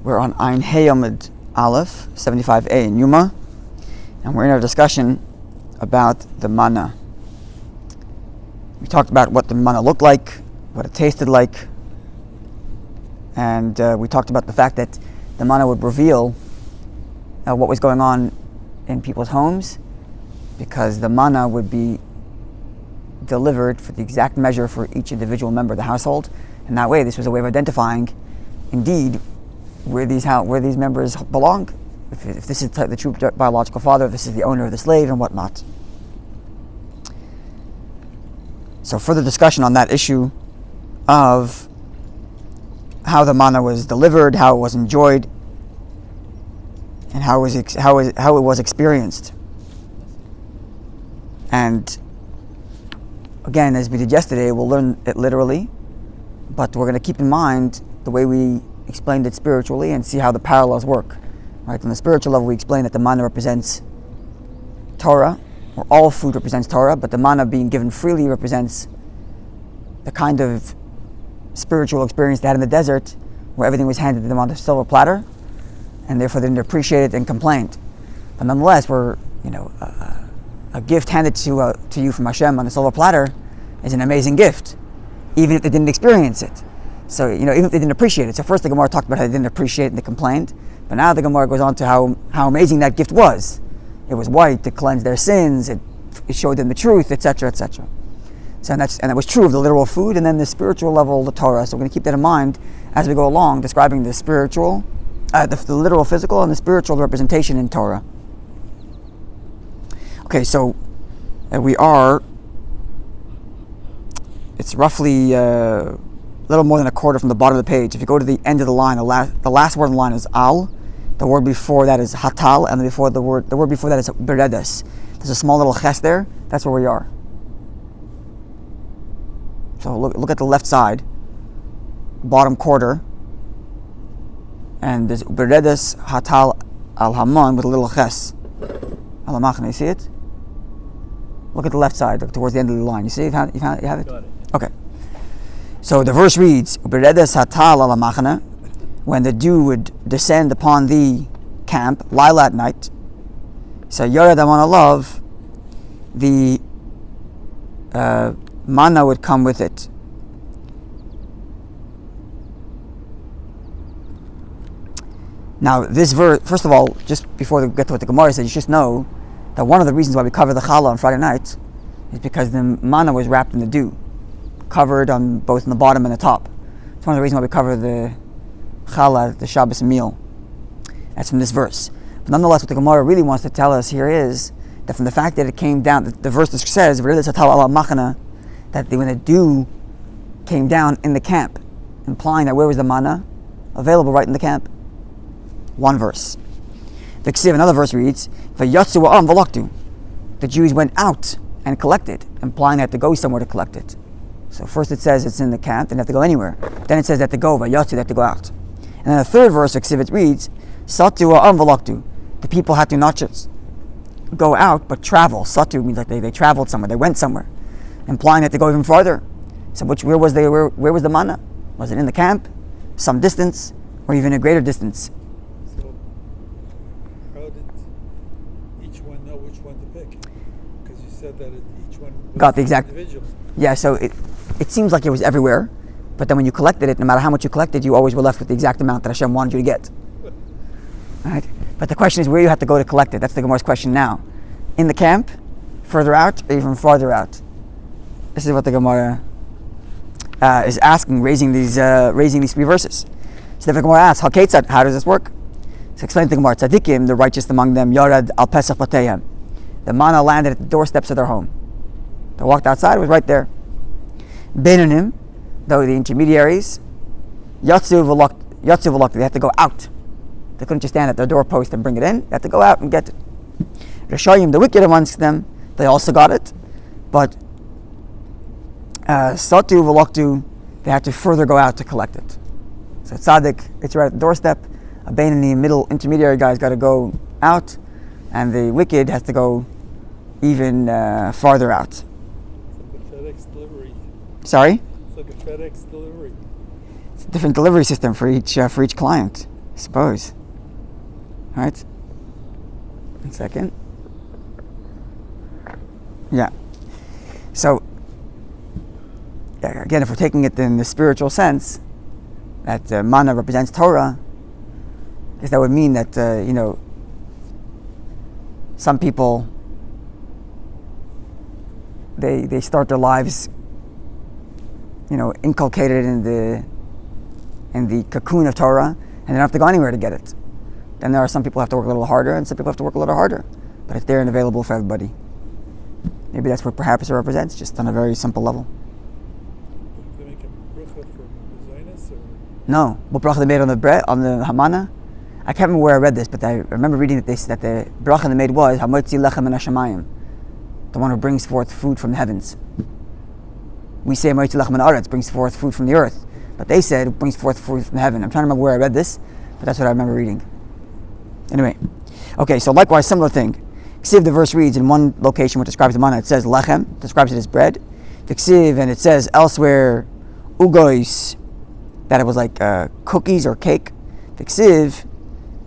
We're on Ein Hey Amud Aleph, 75a in Yoma, and we're in our discussion about the manna. We talked about what the manna looked like, what it tasted like, and we talked about the fact that the manna would reveal what was going on in people's homes, because the manna would be delivered for the exact measure for each individual member of the household, and that way this was a way of identifying indeed where these members belong, if this is the true biological father, if this is the owner of the slave, and whatnot. So further discussion on that issue of how the manna was delivered, how it was enjoyed, and how it was experienced. And again, as we did yesterday, we'll learn it literally, but we're going to keep in mind the way we explained it spiritually and see how the parallels work. Right? On the spiritual level, we explain that the manna represents Torah, or all food represents Torah, but the manna being given freely represents the kind of spiritual experience they had in the desert, where everything was handed to them on a silver platter, and therefore they didn't appreciate it and complained. But nonetheless, a gift handed to you from Hashem on a silver platter is an amazing gift, even if they didn't experience it. So, even if they didn't appreciate it. So first the Gemara talked about how they didn't appreciate it and they complained, but now the Gemara goes on to how amazing that gift was. It was white, it cleansed their sins, it showed them the truth, etc., etc. So and that was true of the literal food, and then the spiritual level, the Torah. So we're going to keep that in mind as we go along, describing the spiritual, the literal physical, and the spiritual representation in Torah. Okay, so it's roughly a little more than a quarter from the bottom of the page. If you go to the end of the line, the last word in the line is al. The word before that is hatal, and the word before that is beredes. There's a small little ches there. That's where we are. So look at the left side, bottom quarter, and there's beredes hatal al haman with a little ches. Al hamachna, you see it? Look at the left side, towards the end of the line. You see? You have it? Got it. Okay. So the verse reads, "Beredes hatal al hamachna," when the dew would descend upon the camp, Lila at night. So Yored Amon Alav, the manna would come with it. Now this verse, first of all, just before we get to what the Gemara says, you just know that one of the reasons why we cover the challah on Friday night is because the manna was wrapped in the dew, covered on both in the bottom and the top. It's one of the reasons why we cover the challah, the Shabbos meal. That's from this verse. But nonetheless, what the Gemara really wants to tell us here is that from the fact that it came down, the verse says, that when the dew came down in the camp, implying that where was the manna? Available right in the camp. One verse. The Ksiv, another verse reads, the Jews went out and collected, implying they had to go somewhere to collect it. So first it says it's in the camp, they didn't have to go anywhere. Then it says they have to go, they have to go out. And then the third verse, the Ksiv, it reads, the people had to not just go out, but travel. Satu means like they traveled somewhere, they went somewhere, implying that they go even farther. So where was the manna? Was it in the camp, some distance, or even a greater distance? So how did each one know which one to pick? Because you said that each one was got the exact individual. Yeah, so it seems like it was everywhere, but then when you collected it, no matter how much you collected, you always were left with the exact amount that Hashem wanted you to get. Right? But the question is where you have to go to collect it. That's the Gemara's question now. In the camp, further out, or even farther out? This is what the Gemara is asking, raising these three verses. So the Gemara asks, how does this work? So explain to the Gemara, tzaddikim, the righteous among them, Yarad al Pesach Pateyam. The manna landed at the doorsteps of their home. They walked outside, it was right there. Beinanim, though the intermediaries, Yatsu v'lok, they had to go out. They couldn't just stand at their doorpost and bring it in. They had to go out and get it. Rishayim, the wicked amongst them, they also got it. But Satu v'loktu, they had to further go out to collect it. So tzaddik, it's right at the doorstep. A Beinani, middle intermediary guy's got to go out, and the wicked has to go even farther out. It's like a FedEx delivery. Sorry? It's like a FedEx delivery. It's a different delivery system for each client. suppose. Right? 1 second. Yeah. So, again, if we're taking it in the spiritual sense, that manna represents Torah, I guess that would mean that, some people, they start their lives, inculcated in the cocoon of Torah, and they don't have to go anywhere to get it. Then there are some people who have to work a little harder, and some people have to work a little harder. But it's there and available for everybody. Maybe that's what perhaps it represents, just on a very simple level. Do they make a bracha for Zionist, or? No. What bracha they made on the bread, on the manna? I can't remember where I read this, but I remember reading that the bracha they made was Hamotzi lechem min hashamayim, the one who brings forth food from the heavens. We say Hamotzi lechem min haaretz, brings forth food from the earth, but they said brings forth food from heaven. I'm trying to remember where I read this, but that's what I remember reading. Anyway, okay, so likewise, similar thing. Ksiv, the verse reads in one location which describes the manna, it says lechem, describes it as bread. Ksiv, and it says elsewhere ugois, that it was like cookies or cake. Ksiv,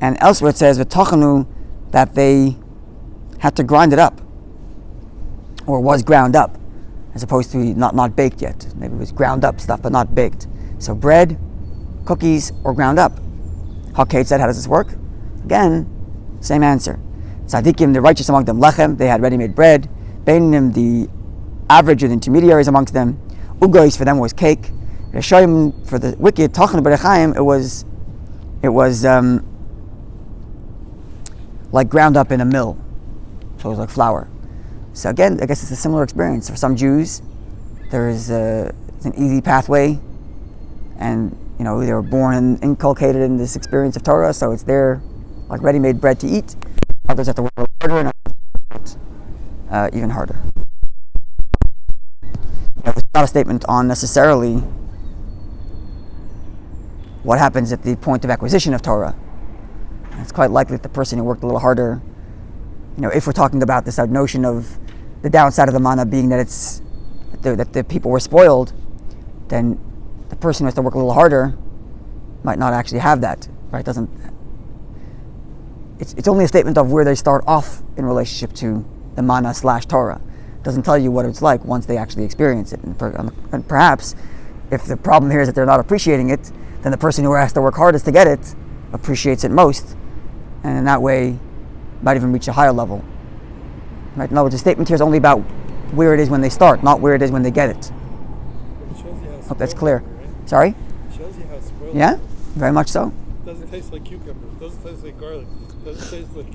and elsewhere it says v'tachanu, that they had to grind it up, or was ground up, as opposed to not baked yet. Maybe it was ground up stuff, but not baked. So bread, cookies, or ground up. Hakate said, how does this work? Again, same answer. Tzadikim, the righteous among them, lechem, they had ready-made bread. Beinim, the average or the intermediaries amongst them. Ugois, for them was cake. Reshoyim, for the wicked, tachnu b'rechaim, it was like ground up in a mill. So it was like flour. So again, I guess it's a similar experience. For some Jews, there is it's an easy pathway, and they were born and inculcated in this experience of Torah, so it's there like ready-made bread to eat. Others have to work harder, and others even harder. It's not a statement on necessarily what happens at the point of acquisition of Torah. It's quite likely that the person who worked a little harder, if we're talking about this notion of the downside of the manna being that that the people were spoiled, then the person who has to work a little harder might not actually have that, right? It's only a statement of where they start off in relationship to the manna / Torah. It doesn't tell you what it's like once they actually experience it. And perhaps, if the problem here is that they're not appreciating it, then the person who has to work hardest to get it appreciates it most, and in that way might even reach a higher level. Right? In other words, the statement here is only about where it is when they start, not where it is when they get it. It shows you how Hope that's clear. Right? Sorry? It shows you how spoiled. Yeah? Very much so. It doesn't taste like cucumber. It doesn't taste like garlic. It doesn't taste like...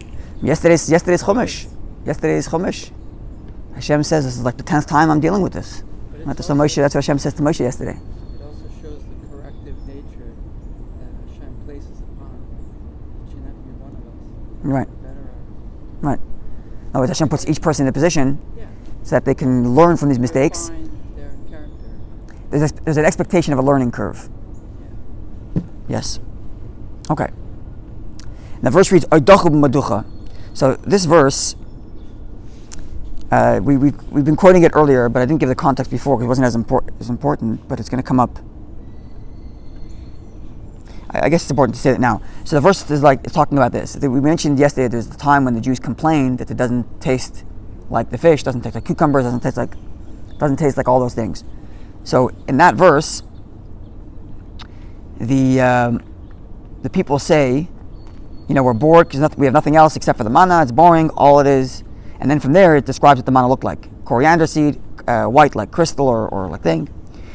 Yesterday's Chumash. Yesterday's Chumash. Hashem says this is like the 10th time I'm dealing with this. That's what Hashem says to Moshe yesterday. It also shows the corrective nature that Hashem places upon each and every one of us. Right. Better Right. In other words, Hashem puts each person in a position yeah. so that they can learn from these mistakes. Refine their character. There's an expectation of a learning curve. Yeah. Yes. Okay. And the verse reads, Oidochu b'maducha. So this verse, we've been quoting it earlier, but I didn't give the context before because it wasn't as important, but it's going to come up. I guess it's important to say it now. So the verse is it's talking about this. We mentioned yesterday there's the time when the Jews complained that it doesn't taste like the fish, doesn't taste like cucumbers, doesn't taste like all those things. So in that verse, the people say, we're bored because we have nothing else except for the manna. It's boring, all it is. And then from there, it describes what the manna looked like. Coriander seed, white like crystal or like thing.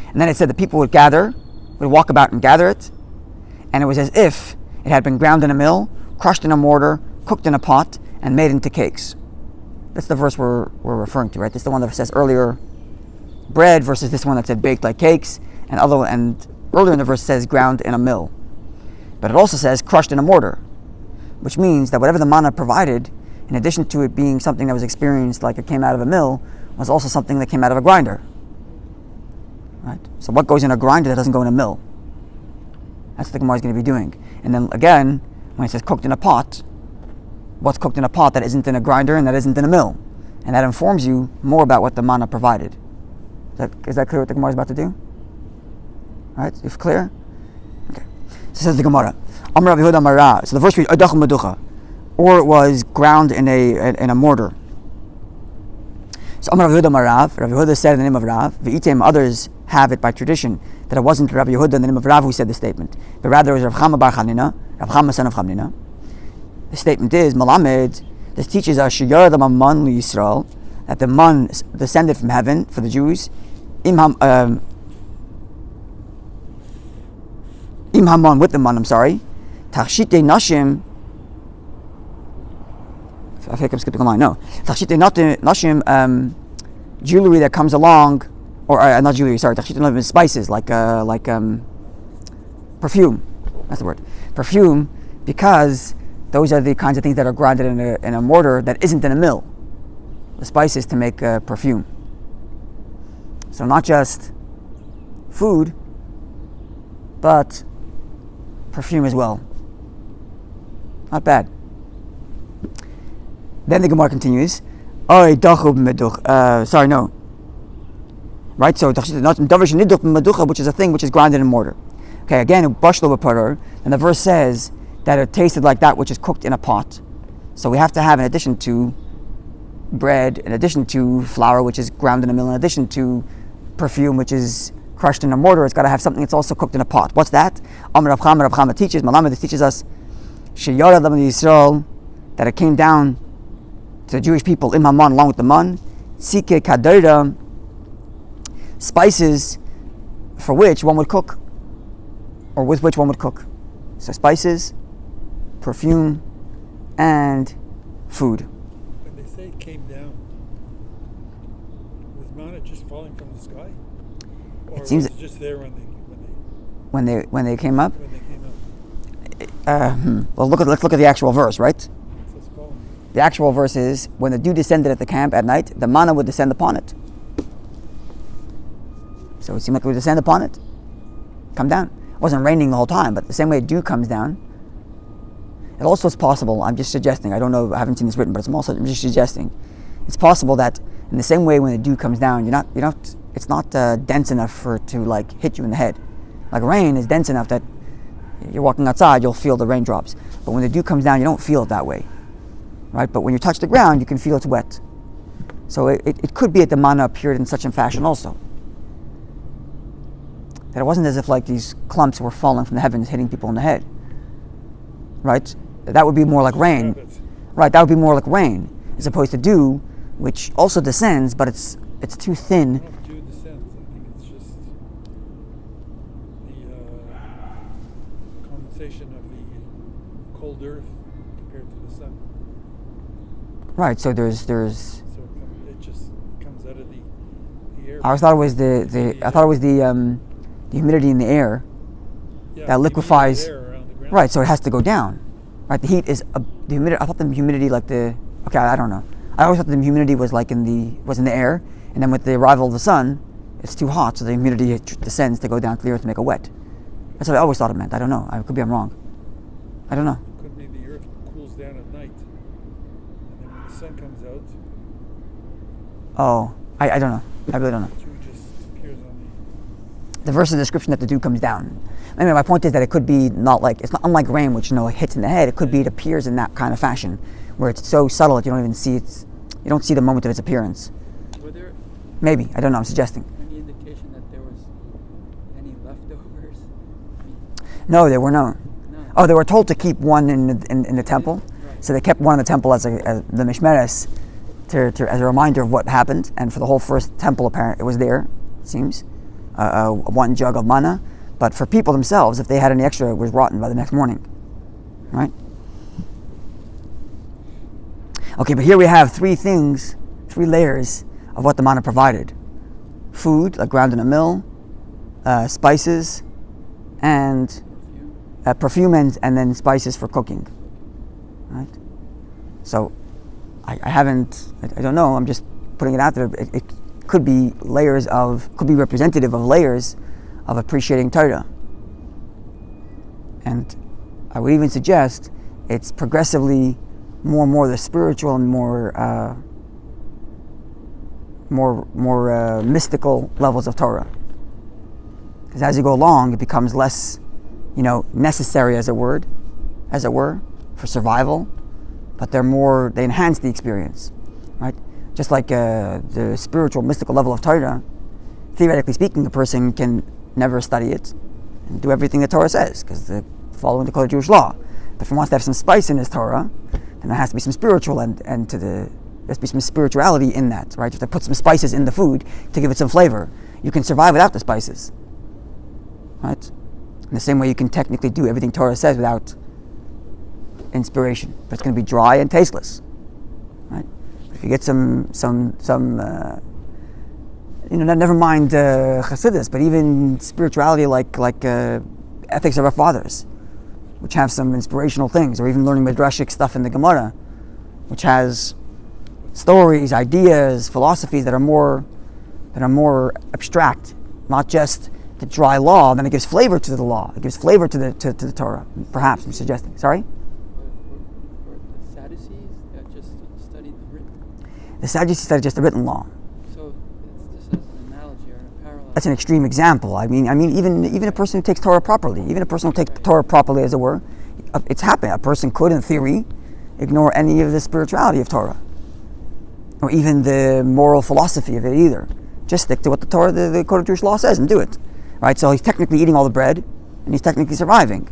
And then it said the people would walk about and gather it. And it was as if it had been ground in a mill, crushed in a mortar, cooked in a pot, and made into cakes. That's the verse we're referring to, right? This is the one that says earlier bread versus this one that said baked like cakes. And earlier in the verse says ground in a mill. But it also says crushed in a mortar, which means that whatever the manna provided, in addition to it being something that was experienced like it came out of a mill, was also something that came out of a grinder. Right? So what goes in a grinder that doesn't go in a mill? That's what the Gemara is going to be doing. And then again, when it says cooked in a pot, what's cooked in a pot that isn't in a grinder and that isn't in a mill? And that informs you more about what the manna provided. Is that clear what the Gemara is about to do? Right? If clear? Okay. So says the Gemara, Amar Rabbi Yehuda Amara. So the first read Adach Maducha, or it was ground in a mortar. So Amar Rabbi Yehuda Amarav. Rabbi Yehuda said in the name of Rav. V'item, others have it by tradition that it wasn't Rabbi Yehuda in the name of Rav who said the statement, but rather it was Rav Chama bar Chanina, Rav Chama son of Chanina. The statement is Malamed. This teaches us Sheyarad Maman Yisrael, that the man descended from heaven for the Jews. Im Haman, with the man. I'm sorry. Tachshite Nashim. I think I'm skipping a line. No, Tachshite Nashim, jewelry that comes along, or not jewelry. Sorry, Tachshite Nashim, spices like perfume. That's the word. Perfume, because those are the kinds of things that are grounded in a mortar that isn't in a mill. The spices to make perfume. So not just food, but perfume as well. Not bad. Then the Gemara continues. Sorry, no. Right, so which is a thing which is grounded in mortar. Okay, again, and the verse says that it tasted like that which is cooked in a pot. So we have to have, in addition to bread, in addition to flour, which is ground in a mill, in addition to perfume, which is crushed in a mortar, it's got to have something that's also cooked in a pot. What's that? Rav Chama teaches, Malamed teaches us, Sheyarad Yisrael, that it came down to the Jewish people, Im Haman, along with the man, Tzike Kadeira, spices for which one would cook, or with which one would cook. So spices, perfume, and food. When they say it came down, was manna just falling from the sky? Or It seems was it just there when they came up. they came out? Well, let's look at the actual verse, right? It says falling. The actual verse is, when the dew descended at the camp at night, the manna would descend upon it. So it seemed like it would descend upon it, come down. It wasn't raining the whole time, but the same way dew comes down. It also is possible, I'm just suggesting, I don't know, I haven't seen this written, but I'm just suggesting. It's possible that in the same way when the dew comes down, it's not dense enough for it to like hit you in the head. Like rain is dense enough that you're walking outside, you'll feel the raindrops. But when the dew comes down, you don't feel it that way, right? But when you touch the ground, you can feel it's wet. So it could be that the manna appeared in such a fashion also. That it wasn't as if like these clumps were falling from the heavens, hitting people in the head, right? That would be more like rain, right? That would be more like rain, as opposed to dew, which also descends, but it's too thin. I don't know if dew descends. I think it's just the condensation of the cold earth compared to the sun. Right. So there's. So it just comes out of the air. I thought it was the humidity in the air that liquefies. Right. So it has to go down. Right. The heat is the humidity. I thought the humidity I don't know. I always thought the humidity was in the air, and then with the arrival of the sun, it's too hot, so the humidity descends to go down to the earth to make it wet. That's what I always thought it meant. I don't know. I'm wrong. I don't know. It could be the earth cools down at night, and then when the sun comes out, Oh, I don't know. I really don't know. the dew just appears on The verse is a description that the dew comes down. Anyway, my point is that it could be it's not unlike rain, which hits in the head. It could be it appears in that kind of fashion, where it's so subtle that you don't even see it. You don't see the moment of its appearance. Were there Maybe, I don't know. I'm suggesting. any indication that there was any leftovers? No, there were no. No. Oh, they were told to keep one in the temple, Right. so they kept one in the temple as the mishmeres, as a reminder of what happened. And for the whole first temple, apparently it was there. It seems, one jug of manna. But for people themselves, if they had any extra, it was rotten by the next morning, right? Okay, but here we have three layers of what the manna provided: food, like ground in a mill, spices, and perfume, and then spices for cooking, right? So I don't know. I'm just putting it out there. It could be representative of layers of appreciating Torah. And I would even suggest it's progressively more and more the spiritual and more mystical levels of Torah. Because as you go along, it becomes less necessary as it were, for survival, but they enhance the experience, right? Just like the spiritual, mystical level of Torah, theoretically speaking, a person can never study it and do everything the Torah says, because they're following the code of Jewish law. But if he wants to have some spice in his Torah, then there has to be some spiritual there has to be some spirituality in that, right? You have to put some spices in the food to give it some flavor. You can survive without the spices, right? In the same way you can technically do everything Torah says without inspiration, but it's going to be dry and tasteless, right? If you get never mind Chassidus, but even spirituality like ethics of our fathers, which have some inspirational things, or even learning midrashic stuff in the Gemara, which has stories, ideas, philosophies that are more abstract, not just the dry law. Then it gives flavor to the law. It gives flavor to the Torah. Perhaps I'm suggesting. Sorry. Or the Sadducees that just studied the written. The Sadducees studied just the written law. So it's just as an analogy or a parallel. That's an extreme example. I mean, even a person who takes Torah properly, Torah properly, as it were, it's happening. A person could, in theory, ignore any of the spirituality of Torah, or even the moral philosophy of it either. Just stick to what the Torah, the code of Jewish law says, and do it. Right? So he's technically eating all the bread, and he's technically surviving,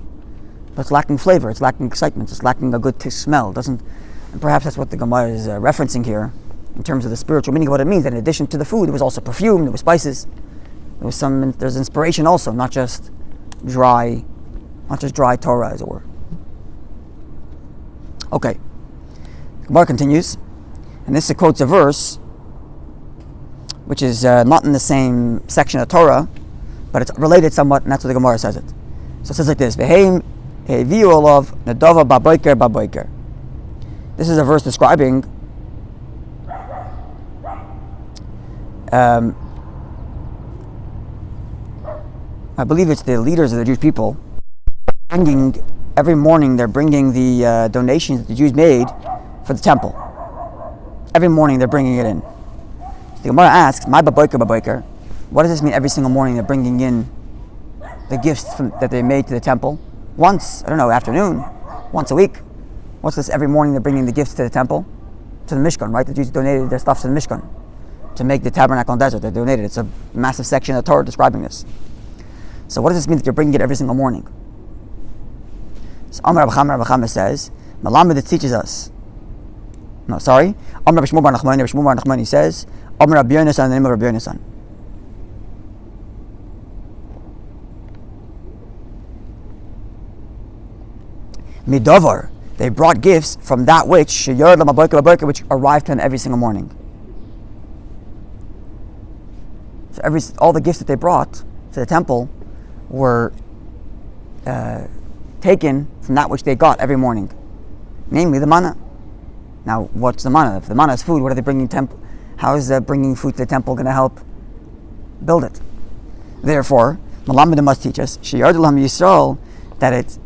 but it's lacking flavor, it's lacking excitement, it's lacking a good smell. And perhaps that's what the Gemara is referencing here, in terms of the spiritual meaning of what it means. That in addition to the food, there was also perfume, there was spices, there's inspiration also, not just dry Torah, as it were. Okay, the Gemara continues, and this quotes a verse which is not in the same section of Torah, but it's related somewhat, and that's what the Gemara says it. So it says like this: V'heim heviu olav nadava baboiker baboiker. This is a verse describing I believe it's the leaders of the Jewish people every morning. They're bringing the donations that the Jews made for the temple. Every morning they're bringing it in. So the Gemara asks, "My baboiker baboiker." What does this mean? Every single morning they're bringing in the gifts that they made to the temple. Once, afternoon, once a week. What's this? Every morning they're bringing the gifts to the temple, to the Mishkan, right? The Jews donated their stuff to the Mishkan to make the tabernacle in the desert. They donated. It's a massive section of the Torah describing this. So what does this mean that you're bringing it every single morning? So Amar Rabbi Chama says, Malamed, it teaches us. No, sorry. Amar Rabbi Shmuel bar Nachmani says, Amar Rabbi Yonasan, in the name of Rabbi Yonasan. Midovar, they brought gifts from that which which arrived to them every single morning. So all the gifts that they brought to the temple were taken from that which they got every morning, namely the manna. Now, what's the manna? If the manna is food, what are they bringing to the temple? How is bringing food to the temple going to help build it? Therefore, Malamed must teach us Yisrael that it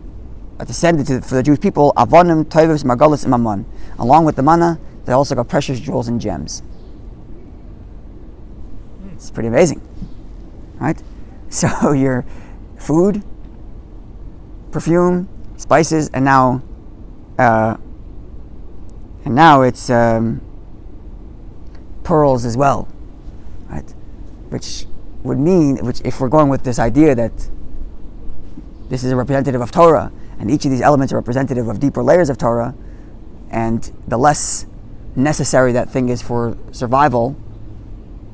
descended for the Jewish people, Avonim, Tovos, Margalis, Imamon. Along with the manna, they also got precious jewels and gems. It's pretty amazing, right? So your food, perfume, spices, and now it's pearls as well, right? Which if we're going with this idea that this is a representative of Torah, and each of these elements are representative of deeper layers of Torah, and the less necessary that thing is for survival,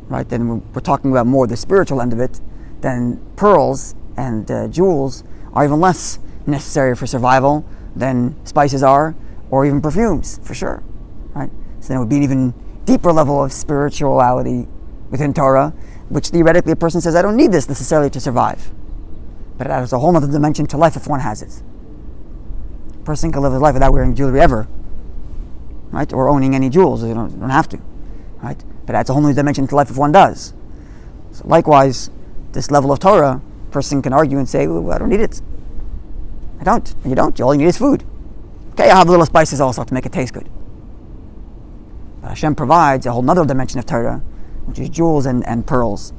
right, then we're talking about more the spiritual end of it, then pearls and jewels are even less necessary for survival than spices are, or even perfumes, for sure, right? So then it would be an even deeper level of spirituality within Torah, which theoretically a person says, I don't need this necessarily to survive. But it adds a whole other dimension to life if one has it. A person can live his life without wearing jewelry ever, right? Or owning any jewels. You don't have to, right? But it adds a whole new dimension to life if one does. So likewise, this level of Torah, a person can argue and say, well, I don't need it. I don't. And you don't. All you need is food. Okay, I'll have a little spices also to make it taste good. But Hashem provides a whole other dimension of Torah, which is jewels and pearls,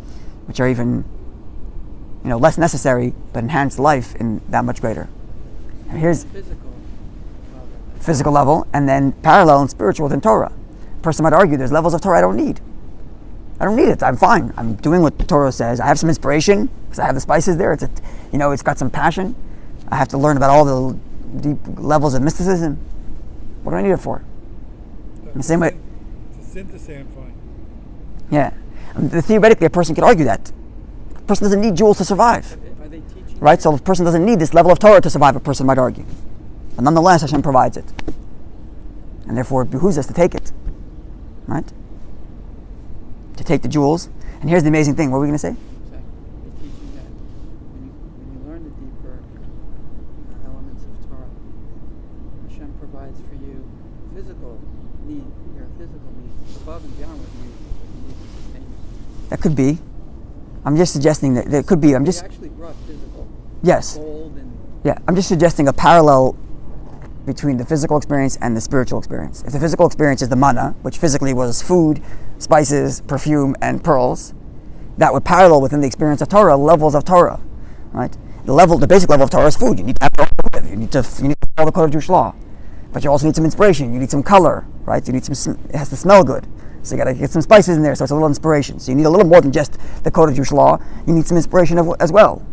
which are even less necessary, but enhance life in that much greater. And here's physical level, and then parallel and spiritual within Torah. A person might argue there's levels of Torah I don't need. I don't need it. I'm fine. I'm doing what the Torah says. I have some inspiration because I have the spices there. It's got some passion. I have to learn about all the deep levels of mysticism. What do I need it for? In the same way. It's a sin to say I'm fine. Yeah. Theoretically, a person could argue that. A person doesn't need jewels to survive. Are they teaching? Right? So a person doesn't need this level of Torah to survive, a person might argue. But nonetheless, Hashem provides it. And therefore, it behooves us to take it. Right? To take the jewels. And here's the amazing thing. What were we going to say? They're teaching that when you learn the deeper elements of Torah, Hashem provides for you your physical needs above and beyond what you need to sustain yourself. That could be. I'm just suggesting that it could be. He actually brought physical. Yes. Gold and. Yeah. I'm just suggesting a parallel between the physical experience and the spiritual experience. If the physical experience is the manna, which physically was food, spices, perfume, and pearls, that would parallel within the experience of Torah levels of Torah, right? The basic level of Torah is food. You need to have to live. You need to follow the code of Jewish law, but you also need some inspiration. You need some color, right? You need it has to smell good, so you got to get some spices in there, so it's a little inspiration. So you need a little more than just the code of Jewish law. You need some inspiration as well,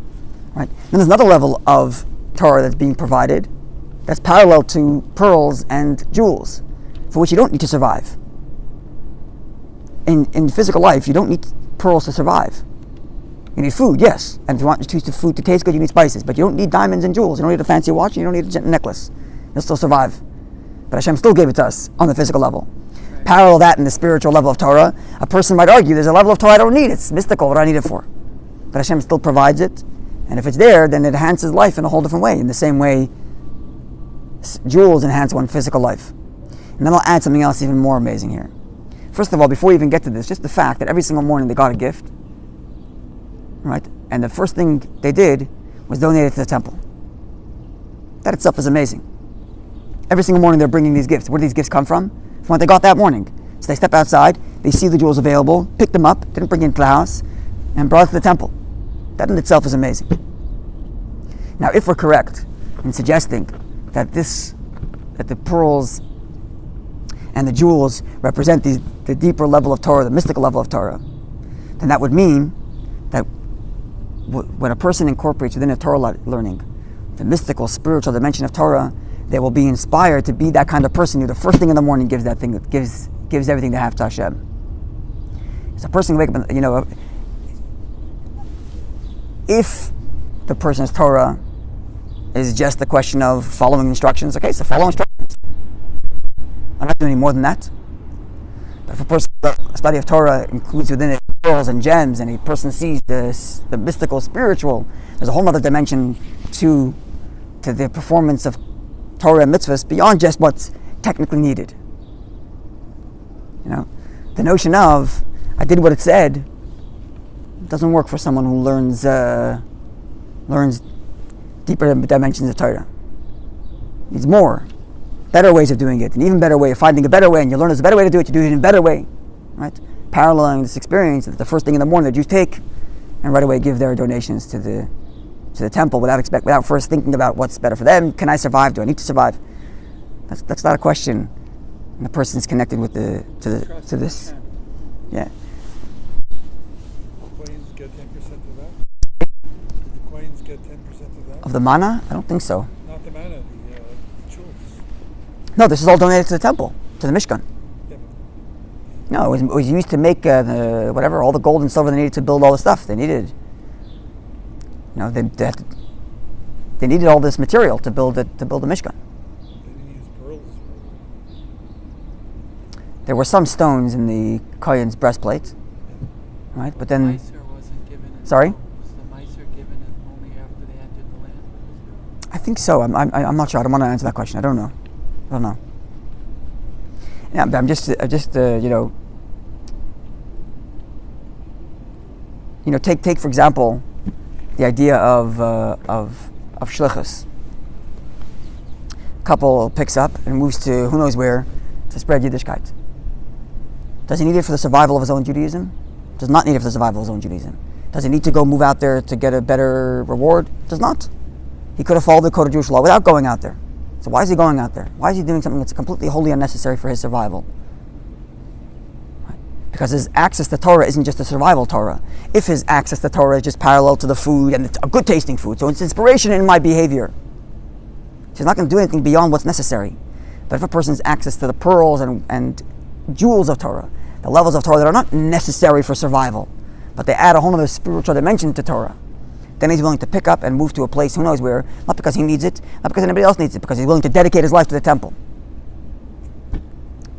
right? Then there's another level of Torah that's being provided that's parallel to pearls and jewels, for which you don't need to survive. In physical life, you don't need pearls to survive. You need food, yes, and if you want the food to taste good, you need spices, but you don't need diamonds and jewels. You don't need a fancy watch, and you don't need a necklace. You'll still survive. But Hashem still gave it to us on the physical level. Right. Parallel that in the spiritual level of Torah, a person might argue, there's a level of Torah I don't need. It's mystical, what do I need it for? But Hashem still provides it, and if it's there, then it enhances life in a whole different way, in the same way jewels enhance one's physical life. And then I'll add something else even more amazing here. First of all, before we even get to this, just the fact that every single morning they got a gift, right? And the first thing they did was donate it to the temple. That itself is amazing. Every single morning they're bringing these gifts. Where do these gifts come from? From what they got that morning. So they step outside, they see the jewels available, pick them up, didn't bring it into the house, and brought it to the temple. That in itself is amazing. Now, if we're correct in suggesting that the pearls and the jewels represent the deeper level of Torah, the mystical level of Torah, then that would mean that when a person incorporates within a Torah learning the mystical, spiritual dimension of Torah, they will be inspired to be that kind of person who the first thing in the morning gives everything they have to Hashem. So a person can wake up and, if the person's Torah is just a question of following instructions, okay, so follow instructions. I'm not doing any more than that. But if a person's study of Torah includes within it pearls and gems, and a person sees the mystical, spiritual, there's a whole other dimension to the performance of Torah and mitzvahs beyond just what's technically needed. The notion of I did what it said doesn't work for someone who learns deeper dimensions of Torah. Needs more, better ways of doing it, an even better way of finding a better way, and you learn there's a better way to do it, you do it in a better way, right? Paralleling this experience, that the first thing in the morning the Jews take and right away give their donations to the temple without first thinking about what's better for them. Can I survive? Do I need to survive? That's not a question when the person's connected with to this. Yeah. Coins get 10% of that? Did the coins get 10% of that? Of the manna? I don't think so. Not the manna, the jewels. No, this is all donated to the temple, to the Mishkan. Yeah, No, it was used to make all the gold and silver they needed to build all the stuff they needed. They needed all this material to build the Mishkan. they didn't use pearls. There were some stones in the Kohen's breastplate, right? But then, Meiser wasn't given it. sorry, Was the Meiser given it only after they entered the land? I think so. I'm not sure. I don't want to answer that question. I don't know. Yeah, but I'm just take for example the idea of shlichus. Couple picks up and moves to who knows where to spread Yiddishkeit. Does he need it for the survival of his own Judaism? Does not need it for the survival of his own Judaism. Does he need to go move out there to get a better reward? Does not. He could have followed the code of Jewish law without going out there. So why is he going out there? Why is he doing something that's completely wholly unnecessary for his survival? Right? Because his access to Torah isn't just a survival Torah. If his access to Torah is just parallel to the food, and it's a good tasting food, so it's inspiration in my behavior, he's not going to do anything beyond what's necessary. But if a person's access to the pearls and jewels of Torah, the levels of Torah that are not necessary for survival, but they add a whole other spiritual dimension to Torah, then he's willing to pick up and move to a place who knows where, not because he needs it, not because anybody else needs it, because he's willing to dedicate his life to the temple.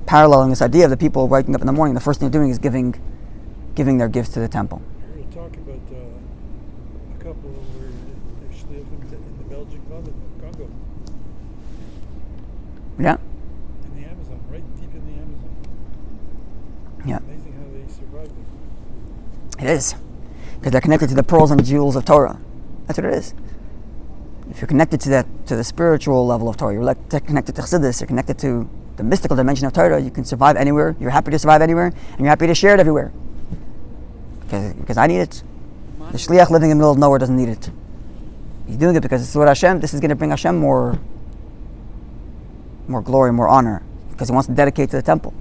Paralleling this idea of the people waking up in the morning, the first thing they're doing is giving their gifts to the temple. I heard a talk about a couple who were actually in the Belgian Congo. Yeah. In the Amazon, right deep in the Amazon. Yeah. It's amazing how they survived it. It is. Because they're connected to the pearls and jewels of Torah. That's what it is. If you're connected to the spiritual level of Torah, you're connected to Chassidus, you're connected to the mystical dimension of Torah, you can survive anywhere, you're happy to survive anywhere, and you're happy to share it everywhere. Because I need it. The Shliach living in the middle of nowhere doesn't need it. He's doing it because it's what Hashem, this is going to bring Hashem more glory, more honor, because he wants to dedicate to the temple.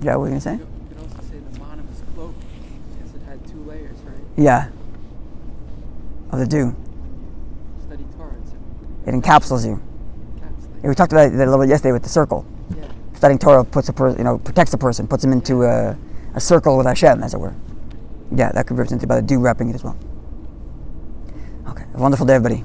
Yeah, what were you going to say? You could also say the Manna was cloak, because it had 2 layers, right? Yeah. Of the dew. Study Torah, It encapsulates you. encapsulates. Yeah, we talked about that a little bit yesterday with the circle. Yeah. Studying Torah protects a person, puts him into a circle with Hashem, as it were. Yeah, that could be represented by the dew wrapping it as well. Okay, have a wonderful day, everybody.